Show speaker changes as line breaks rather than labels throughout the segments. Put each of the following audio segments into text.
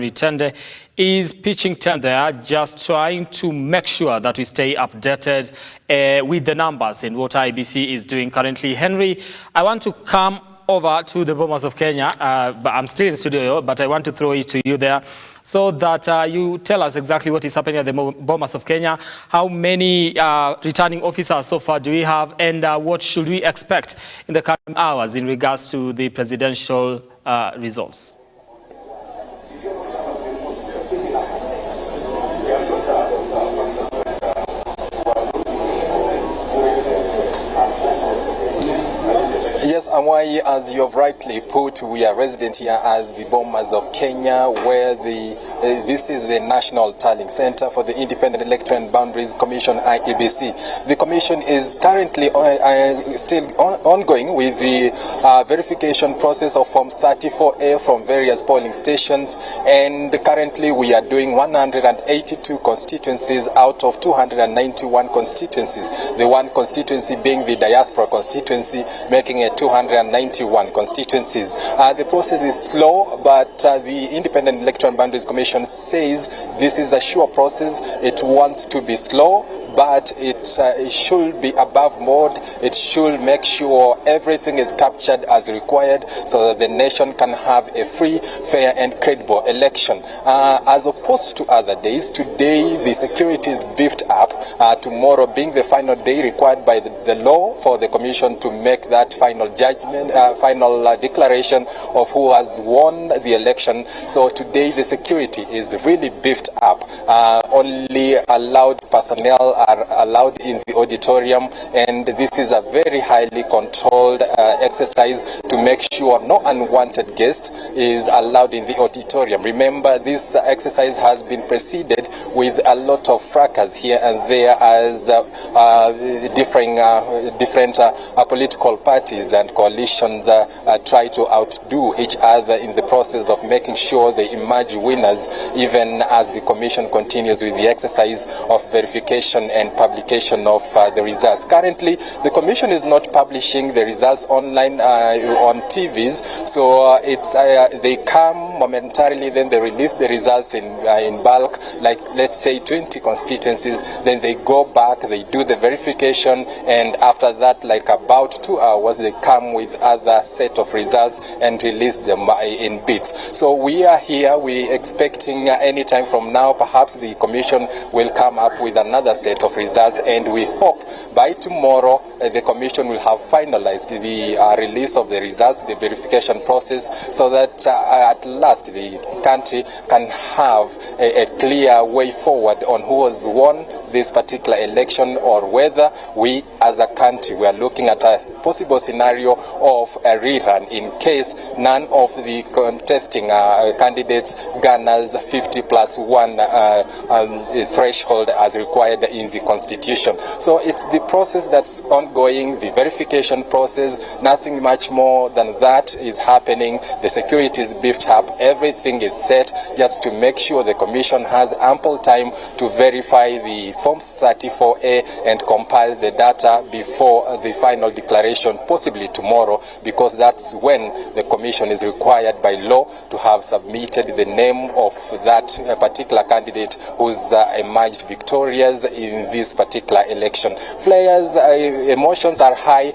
Tende is pitching tent there, just trying to make sure that we stay updated with the numbers and what IEBC is doing currently. Henry, I want to come over to the Bomas of Kenya, but I'm still in the studio, but I want to throw it to you there so that you tell us exactly what is happening at the Bomas of Kenya. How many returning officers so far do we have, and what should we expect in the coming hours in regards to the presidential results?
Yes, Amwai, as you have rightly put, we are resident here at the Bomas of Kenya, where this is the National Tallying Center for the Independent Electoral and Boundaries Commission, IEBC. The commission is currently still ongoing with the verification process of Form 34A from various polling stations, and currently we are doing 182 constituencies out of 291 constituencies. The one constituency being the diaspora constituency, making it 291 constituencies. The process is slow, but the Independent Electoral and Boundaries Commission says this is a sure process. It wants to be slow, but it should be above board. It should make sure everything is captured as required so that the nation can have a free, fair and credible election. As opposed to other days, today the security is beefed up, tomorrow being the final day required by the law for the commission to make that final judgment, final declaration of who has won the election. So today the security is really beefed up. Only allowed personnel are allowed in the auditorium, and this is a very highly controlled exercise to make sure no unwanted guest is allowed in the auditorium. Remember, this exercise has been preceded with a lot of fracas here and there as different political parties and coalitions try to outdo each other in the process of making sure they emerge winners, even as the commission continues with the exercise of verification and publication of the results. Currently, the commission is not publishing the results online on TVs, so they come momentarily, then they release the results in bulk, like let's say 20 constituencies, then they go back, they do the verification, and after that, like about 2 hours, they come with other set of results and release them in bits. So we are here, we expecting any time from now, perhaps the commission will come up with another set of results, and we hope by tomorrow the commission will have finalized the release of the results, the verification process, so that at last the country can have a clear way forward on who has won this particular election, or whether we as a country we are looking at a possible scenario of a rerun in case none of the contesting candidates garners 50+1 threshold as required in the constitution. So it's the process that's ongoing, the verification process, nothing much more than that is happening. The security is beefed up, everything is set just to make sure the commission has ample time to verify the Form 34A and compile the data before the final declaration, possibly tomorrow, because that's when the commission is required by law to have submitted the name of that particular candidate who's emerged victorious in this particular election. Flares, emotions are high,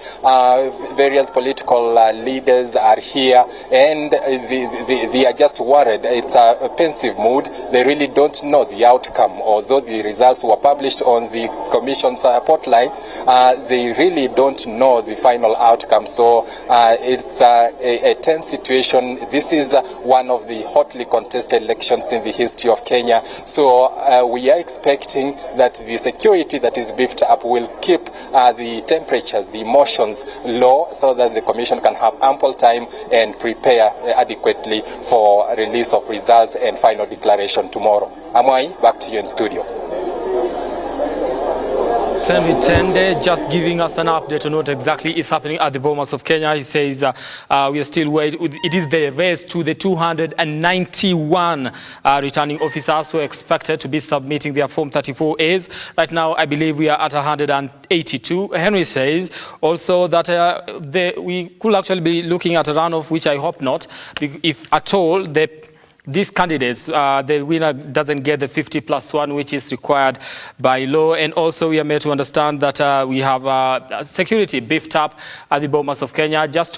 various political leaders are here, and they are just worried. It's a pensive mood. They really don't know the outcome, although the results were published on the commission's hotline. They really don't know the final outcome, so it's a tense situation. This is one of the hotly contested elections in the history of Kenya, so we are expecting that the security that is beefed up will keep the temperatures, the emotions low, so that the commission can have ample time and prepare adequately for release of results and final declaration tomorrow. Amwai, back to you in studio.
Tende just giving us an update on what exactly is happening at the Bomas of Kenya. He says we are still waiting. It is the race to the 291 returning officers who are expected to be submitting their Form 34As. Right now, I believe we are at 182. Henry says also that we could actually be looking at a runoff, which I hope not, if at all the these candidates, the winner doesn't get the 50+1, which is required by law. And also we are made to understand that we have security beefed up at the Bomas of Kenya. Just